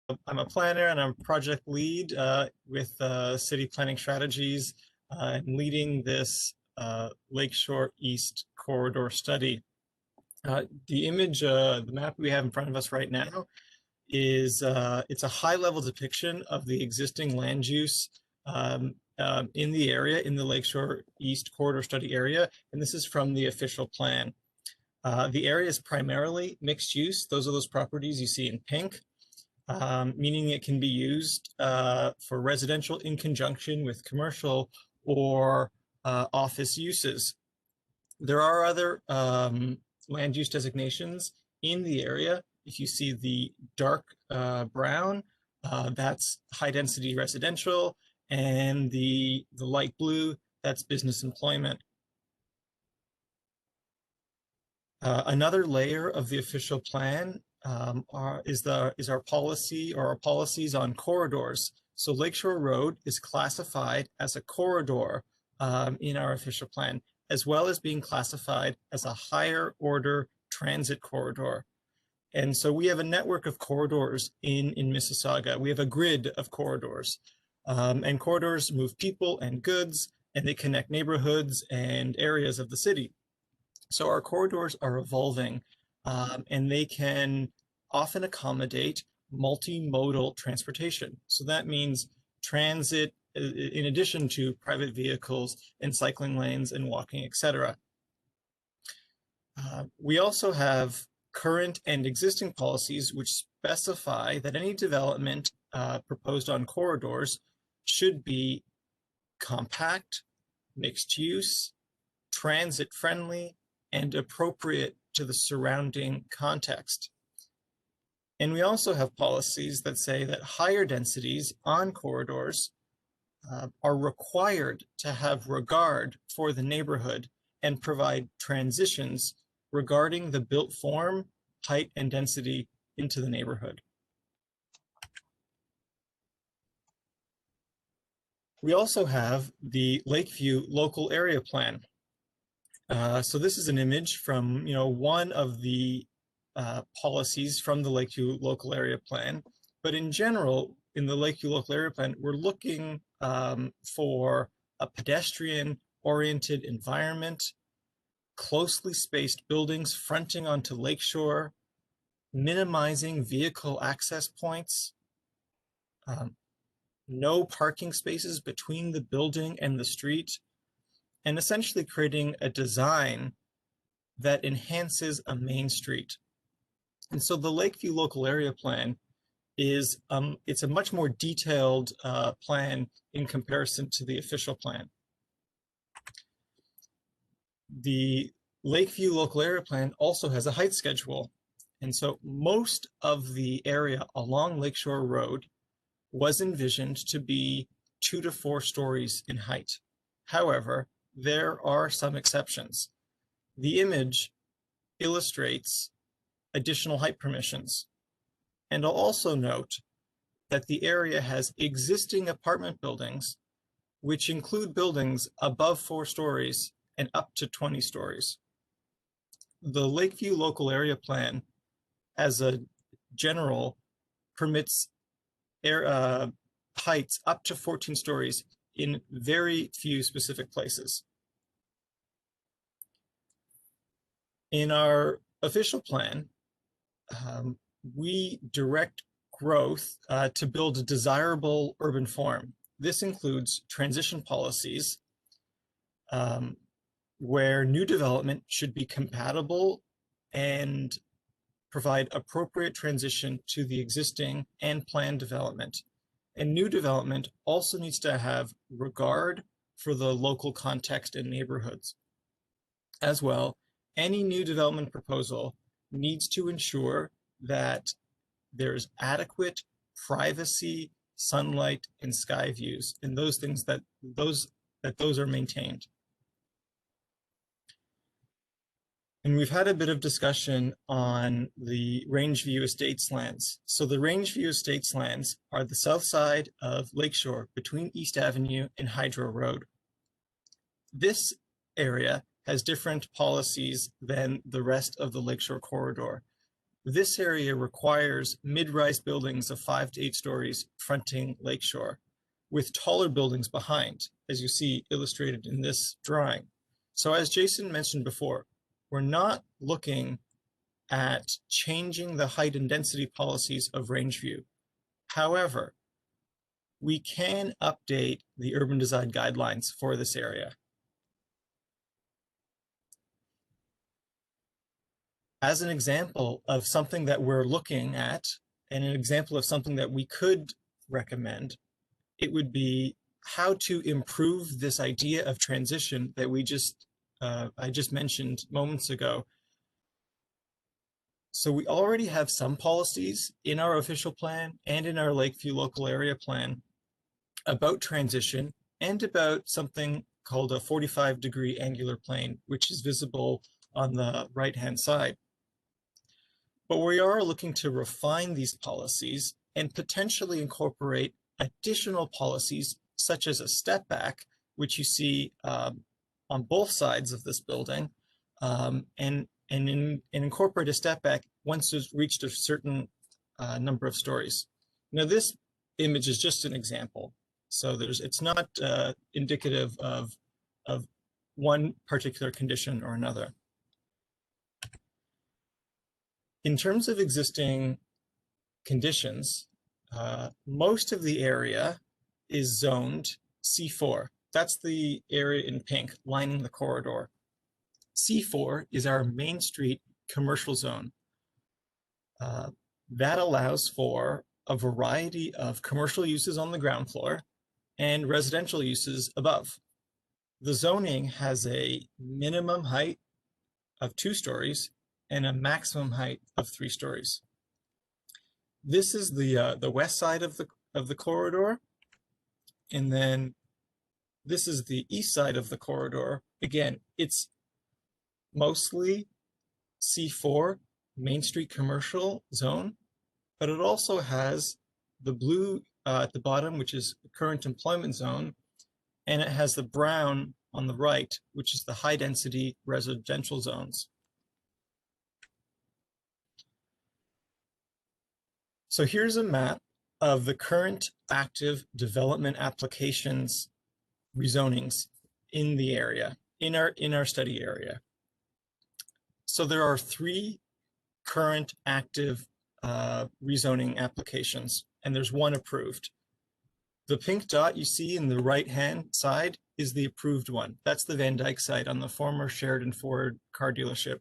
I'm a planner and I'm a project lead with City Planning Strategies and leading this Lakeshore East Corridor study. The map we have in front of us right now is it's a high-level depiction of the existing land use in the area, in the Lakeshore East Corridor study area, and this is from the official plan. The area is primarily mixed use. Those are those properties you see in pink. Meaning it can be used for residential in conjunction with commercial or office uses. There are other land use designations in the area. If you see the dark brown, that's high density residential, and the light blue, that's business employment. Another layer of the official plan is our policy or our policies on corridors. So Lakeshore Road is classified as a corridor in our official plan, as well as being classified as a higher order transit corridor. And so we have a network of corridors in Mississauga. We have a grid of corridors, and corridors move people and goods, and they connect neighborhoods and areas of the city. So our corridors are evolving, and they can often accommodate multimodal transportation. So that means transit in addition to private vehicles and cycling lanes and walking, etc. We also have current and existing policies which specify that any development proposed on corridors should be compact, mixed use, transit friendly, and appropriate to the surrounding context. And we also have policies that say that higher densities on corridors are required to have regard for the neighborhood and provide transitions regarding the built form, height, and density into the neighborhood. We also have the Lakeview Local Area Plan. So this is an image from one of the policies from the Lakeview Local Area Plan. But in general, in the Lakeview Local Area Plan, we're looking for a pedestrian-oriented environment, closely spaced buildings fronting onto Lakeshore, minimizing vehicle access points, no parking spaces between the building and the street, and essentially creating a design that enhances a main street. And so the Lakeview Local Area Plan is it's a much more detailed plan in comparison to the official plan. The Lakeview Local Area Plan also has a height schedule. And so most of the area along Lakeshore Road was envisioned to be 2 to 4 stories in height. However, there are some exceptions. The image illustrates additional height permissions. And I'll also note that the area has existing apartment buildings, which include buildings above 4 stories and up to 20 stories. The Lakeview Local Area Plan, as a general, permits heights up to 14 stories in very few specific places. In our official plan, we direct growth to build a desirable urban form. This includes transition policies where new development should be compatible and provide appropriate transition to the existing and planned development. And new development also needs to have regard for the local context and neighborhoods. As well, any new development proposal needs to ensure that there's adequate privacy, sunlight, and sky views, and those things that those are maintained. And we've had a bit of discussion on the Rangeview Estates lands. So the Rangeview Estates lands are the south side of Lakeshore between East Avenue and Hydro Road. This area has different policies than the rest of the Lakeshore corridor. This area requires mid-rise buildings of 5 to 8 stories fronting Lakeshore, with taller buildings behind, as you see illustrated in this drawing. So as Jason mentioned before, we're not looking at changing the height and density policies of Rangeview. However, we can update the urban design guidelines for this area. As an example of something that we're looking at, and an example of something that we could recommend, it would be how to improve this idea of transition that I just mentioned moments ago. So we already have some policies in our official plan and in our Lakeview local area plan about transition and about something called a 45-degree angular plane, which is visible on the right-hand side. But we are looking to refine these policies and potentially incorporate additional policies, such as a step back, which you see on both sides of this building, and incorporate a step back once it's reached a certain number of stories. Now, this image is just an example, so it's not indicative of one particular condition or another. In terms of existing conditions, most of the area is zoned C4. That's the area in pink lining the corridor. C4 is our Main Street commercial zone. That allows for a variety of commercial uses on the ground floor and residential uses above. The zoning has a minimum height of 2 stories and a maximum height of 3 stories. This is the west side of the corridor, and then this is the east side of the corridor. Again, it's mostly C4, Main Street commercial zone, but it also has the blue at the bottom, which is current employment zone, and it has the brown on the right, which is the high density residential zones. So here's a map of the current active development applications rezonings in the area, in our study area. So there are 3 current active rezoning applications, and there's 1 approved. The pink dot you see in the right-hand side is the approved one. That's the Van Dyke site on the former Sheridan Ford car dealership.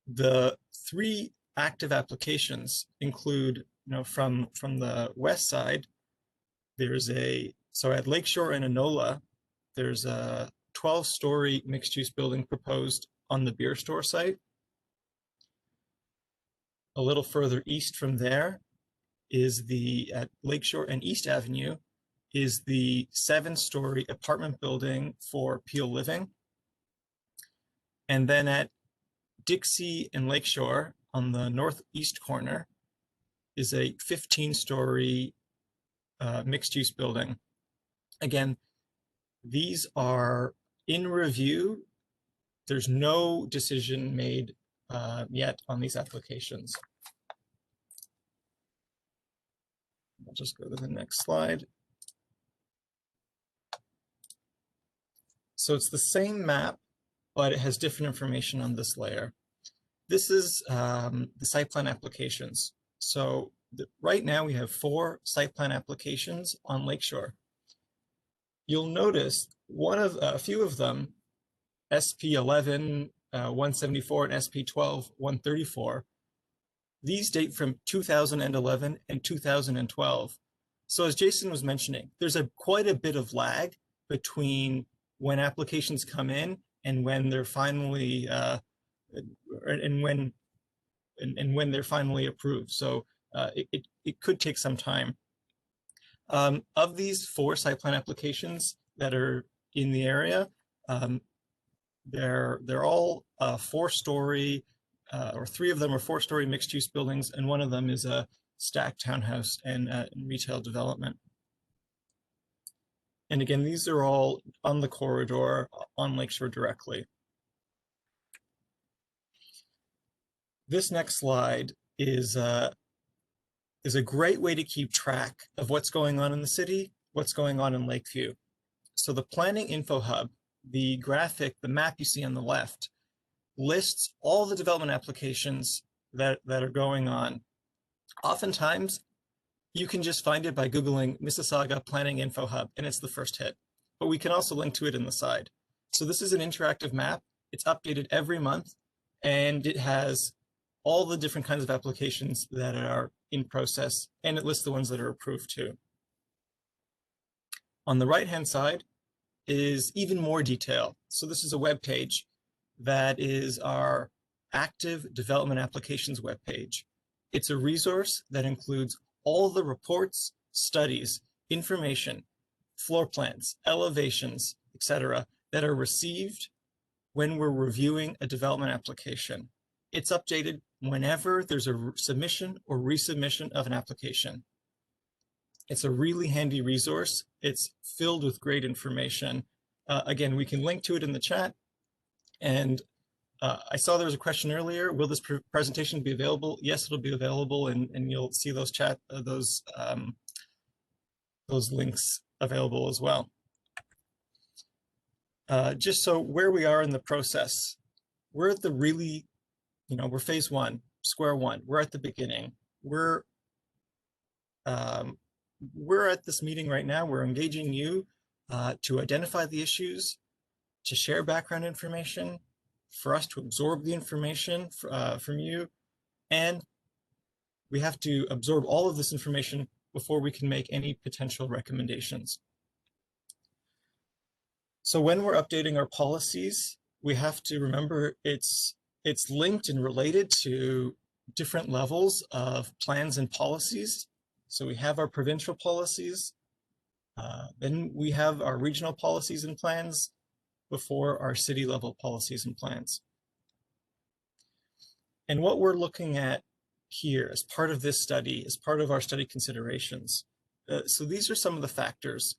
The 3 active applications include, from the west side, so at Lakeshore and Enola, there's a 12-story mixed-use building proposed on the beer store site. A little further east from there is at Lakeshore and East Avenue is the 7-story apartment building for Peel Living. And then at Dixie and Lakeshore on the northeast corner is a 15-story mixed-use building. Again, these are in review. There's no decision made yet on these applications. I'll just go to the next slide. So it's the same map, but it has different information on this layer. This is the site plan applications. So right now we have 4 site plan applications on Lakeshore. You'll notice a few of them, SP11 174 and SP12 134, these date from 2011 and 2012. So as Jason was mentioning, there's quite a bit of lag between when applications come in and when they're finally when they're finally approved. So it could take some time. Of these 4 site plan applications that are in the area, they're all 4-story, or 3 of them are 4-story mixed-use buildings, and 1 of them is a stacked townhouse and retail development. And again, these are all on the corridor on Lakeshore directly. This next slide is a great way to keep track of what's going on in the city, what's going on in Lakeview. So the Planning Info Hub, the graphic, the map you see on the left, lists all the development applications that are going on. Oftentimes, you can just find it by Googling Mississauga Planning Info Hub, and it's the first hit. But we can also link to it in the side. So this is an interactive map. It's updated every month, and it has all the different kinds of applications that are in process, and it lists the ones that are approved too. On the right-hand side is even more detail. So this is a web page that is our active development applications web page. It's a resource that includes all the reports, studies, information, floor plans, elevations, etc., that are received when we're reviewing a development application. It's updated whenever there's a submission or resubmission of an application. It's a really handy resource. It's filled with great information. Again, we can link to it in the chat. And I saw there was a question earlier. Will this presentation be available? Yes, it'll be available, and you'll see those those links available as well. Just so where we are in the process, we're at the really, we're phase one, square one. We're at the beginning. We're at this meeting right now. We're engaging you to identify the issues, to share background information, for us to absorb the information from you, and we have to absorb all of this information before we can make any potential recommendations. So when we're updating our policies, we have to remember it's linked and related to different levels of plans and policies. So we have our provincial policies, then we have our regional policies and plans before our city level policies and plans. And what we're looking at here as part of this study, as part of our study considerations. So these are some of the factors.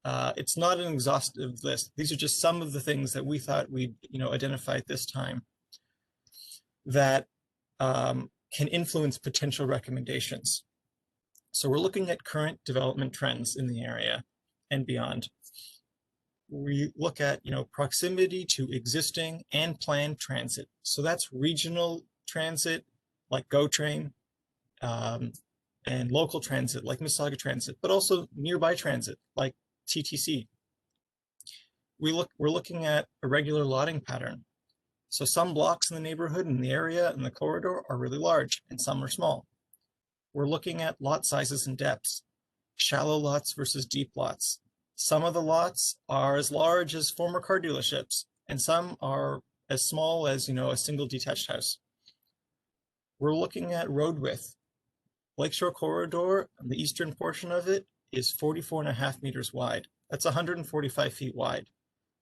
It's not an exhaustive list. These are just some of the things that we thought we'd identify at this time that can influence potential recommendations. So we're looking at current development trends in the area and beyond. We look at proximity to existing and planned transit. So that's regional transit like GO Train, and local transit like Mississauga Transit, but also nearby transit like TTC. We're looking at a regular lotting pattern. So some blocks in the neighborhood, in the area, in the corridor are really large and some are small. We're looking at lot sizes and depths, shallow lots versus deep lots. Some of the lots are as large as former car dealerships, and some are as small as a single detached house. We're looking at road width. Lakeshore corridor, the eastern portion of it, is 44.5 meters wide. That's 145 feet wide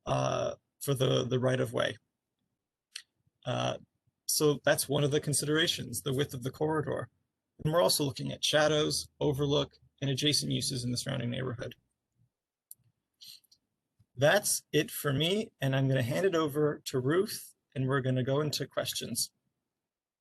for the right-of-way. So that's one of the considerations, the width of the corridor. And we're also looking at shadows, overlook, and adjacent uses in the surrounding neighborhood. That's it for me, and I'm going to hand it over to Ruth, and we're going to go into questions.